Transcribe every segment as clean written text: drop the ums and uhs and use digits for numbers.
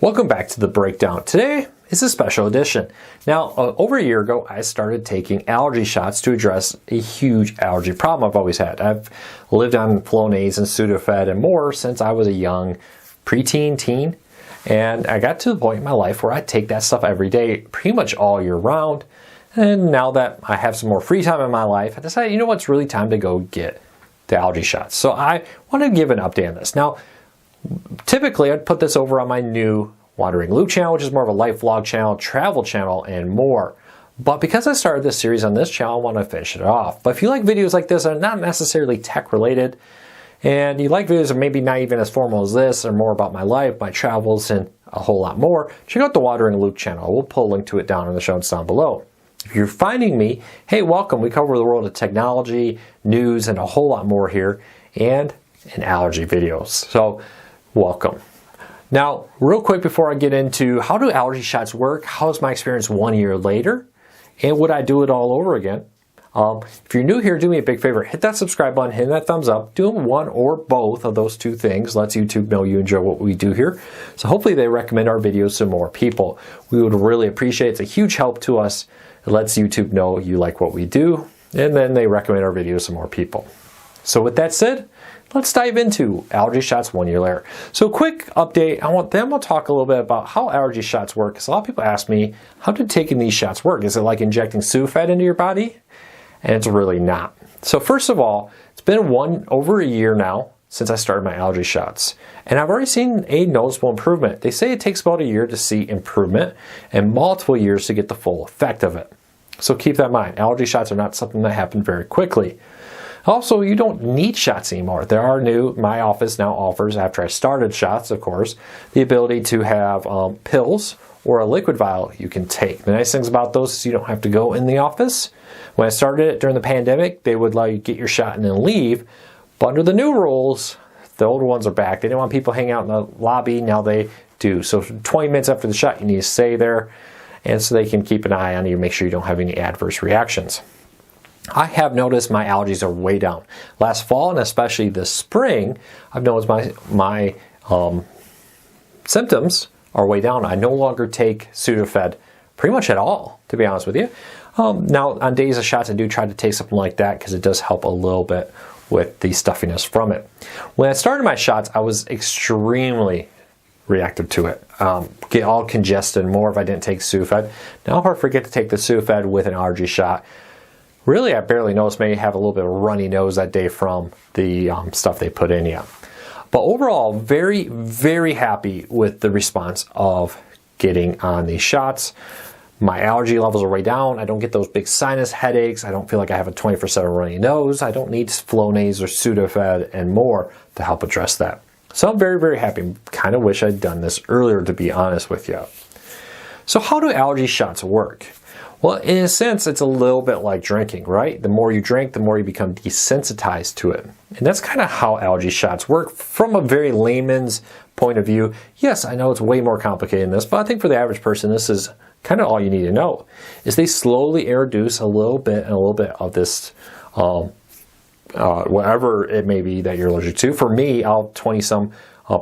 Welcome back to the breakdown. Today is a special edition. Now, over a year ago, I started taking allergy shots to address a huge allergy problem I've always had. I've lived on Flonase and Sudafed and more since I was a young preteen, teen, and I got to the point in my life where I take that stuff every day, pretty much all year round. And now that I have some more free time in my life, I decided, you know what, it's really time to go get the allergy shots. So I want to give an update on this. Now, typically, I'd put this over on my new Wandering Luke channel, which is more of a life vlog channel, travel channel, and more. But because I started this series on this channel, I want to finish it off. But if you like videos like this that are not necessarily tech related, and you like videos that are maybe not even as formal as this, or more about my life, my travels, and a whole lot more, check out the Wandering Luke channel. We'll put a link to it down in the show notes down below. If you're finding me, hey, welcome. We cover the world of technology, news, and a whole lot more here, and in allergy videos. So, welcome. Now, real quick before I get into how do allergy shots work, how's my experience 1 year later, and would I do it all over again? If you're new here, do me a big favor. Hit that subscribe button, hit that thumbs up. Doing one or both of those two things lets YouTube know you enjoy what we do here. So hopefully they recommend our videos to more people. We would really appreciate it. It's a huge help to us. It lets YouTube know you like what we do, and then they recommend our videos to more people. So with that said, let's dive into allergy shots 1 year later. So quick update, then we'll talk a little bit about how allergy shots work. Because a lot of people ask me, how did taking these shots work? Is it like injecting Sudafed into your body? And it's really not. So first of all, it's been over a year now since I started my allergy shots. And I've already seen a noticeable improvement. They say it takes about a year to see improvement and multiple years to get the full effect of it. So keep that in mind. Allergy shots are not something that happen very quickly. Also, you don't need shots anymore. There are my office now offers, after I started shots, of course, the ability to have pills or a liquid vial you can take. The nice things about those is you don't have to go in the office. When I started it during the pandemic, they would allow you to get your shot and then leave. But under the new rules, the older ones are back. They didn't want people hanging out in the lobby. Now they do. So 20 minutes after the shot, you need to stay there. And so they can keep an eye on you, make sure you don't have any adverse reactions. I have noticed my allergies are way down. Last fall and especially this spring, I've noticed my symptoms are way down. I no longer take Sudafed pretty much at all, to be honest with you. Now, on days of shots, I do try to take something like that because it does help a little bit with the stuffiness from it. When I started my shots, I was extremely reactive to it. Get all congested more if I didn't take Sudafed. Now, if I forget to take the Sudafed with an allergy shot, really, I barely noticed. Maybe have a little bit of a runny nose that day from the stuff they put in you. But overall, very, very happy with the response of getting on these shots. My allergy levels are way down. I don't get those big sinus headaches. I don't feel like I have a 24/7 runny nose. I don't need Flonase or Sudafed and more to help address that. So I'm very, very happy. Kind of wish I'd done this earlier, to be honest with you. So how do allergy shots work? Well, in a sense, it's a little bit like drinking, right? The more you drink, the more you become desensitized to it. And that's kind of how allergy shots work from a very layman's point of view. Yes, I know it's way more complicated than this, but I think for the average person, this is kind of all you need to know. Is they slowly introduce a little bit of this, whatever it may be that you're allergic to. For me, I'll 20-some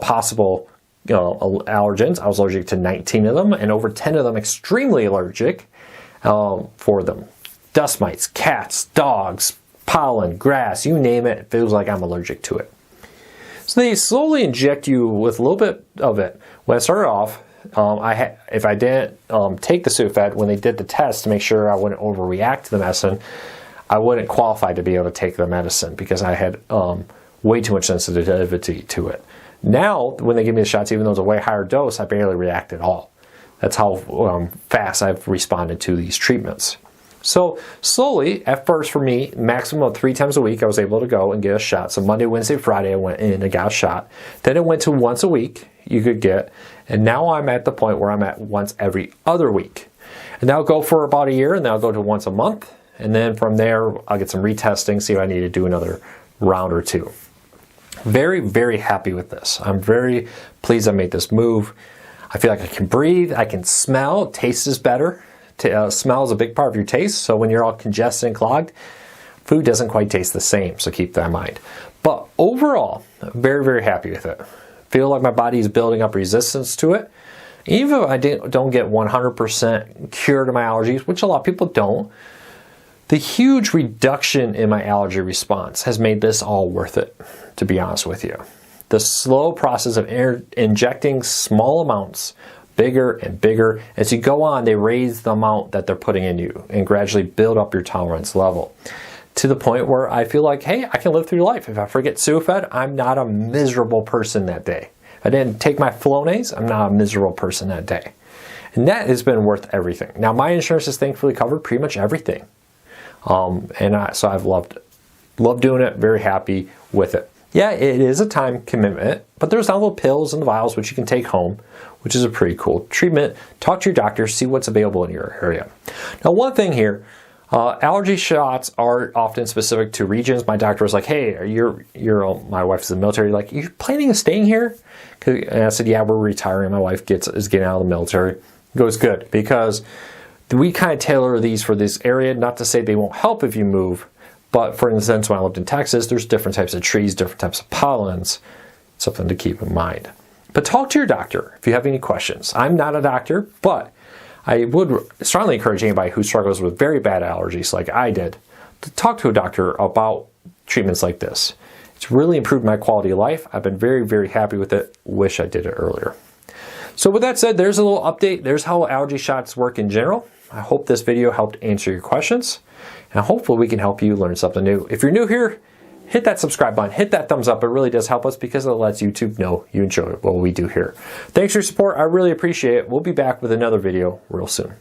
possible allergens. I was allergic to 19 of them, and over 10 of them extremely allergic. For them. Dust mites, cats, dogs, pollen, grass, you name it, it feels like I'm allergic to it. So they slowly inject you with a little bit of it. When I started off, if I didn't take the Sudafed, when they did the test to make sure I wouldn't overreact to the medicine, I wouldn't qualify to be able to take the medicine because I had way too much sensitivity to it. Now, when they give me the shots, even though it's a way higher dose, I barely react at all. That's how fast I've responded to these treatments. So slowly, at first for me, maximum of 3 times a week, I was able to go and get a shot. So Monday, Wednesday, Friday, I went in and got a shot. Then it went to once a week you could get. And now I'm at the point where I'm at once every other week. And that'll go for about a year, and then I'll go to once a month. And then from there, I'll get some retesting, see if I need to do another round or two. Very, very happy with this. I'm very pleased I made this move. I feel like I can breathe, I can smell, taste is better. Smell is a big part of your taste, so when you're all congested and clogged, food doesn't quite taste the same, so keep that in mind. But overall, very, very happy with it. Feel like my body is building up resistance to it. Even if I don't get 100% cured of my allergies, which a lot of people don't, the huge reduction in my allergy response has made this all worth it, to be honest with you. The slow process of injecting small amounts, bigger and bigger, as you go on, they raise the amount that they're putting in you and gradually build up your tolerance level to the point where I feel like, hey, I can live through life. If I forget Sudafed, I'm not a miserable person that day. If I didn't take my Flonase, I'm not a miserable person that day. And that has been worth everything. Now, my insurance has thankfully covered pretty much everything. So I've loved doing it, very happy with it. Yeah, it is a time commitment, but there's now little pills and the vials which you can take home, which is a pretty cool treatment. Talk to your doctor, see what's available in your area. Now, one thing here, allergy shots are often specific to regions. My doctor was like, hey, my wife is in the military, like, you're planning on staying here? And I said, yeah, we're retiring. My wife is getting out of the military. He goes, good, because we kind of tailor these for this area, not to say they won't help if you move, but for instance, when I lived in Texas, there's different types of trees, different types of pollens, something to keep in mind. But talk to your doctor if you have any questions. I'm not a doctor, but I would strongly encourage anybody who struggles with very bad allergies like I did to talk to a doctor about treatments like this. It's really improved my quality of life. I've been very, very happy with it. Wish I did it earlier. So with that said, there's a little update. There's how allergy shots work in general. I hope this video helped answer your questions, and hopefully we can help you learn something new. If you're new here, hit that subscribe button, hit that thumbs up. It really does help us because it lets YouTube know you enjoy what we do here. Thanks for your support. I really appreciate it. We'll be back with another video real soon.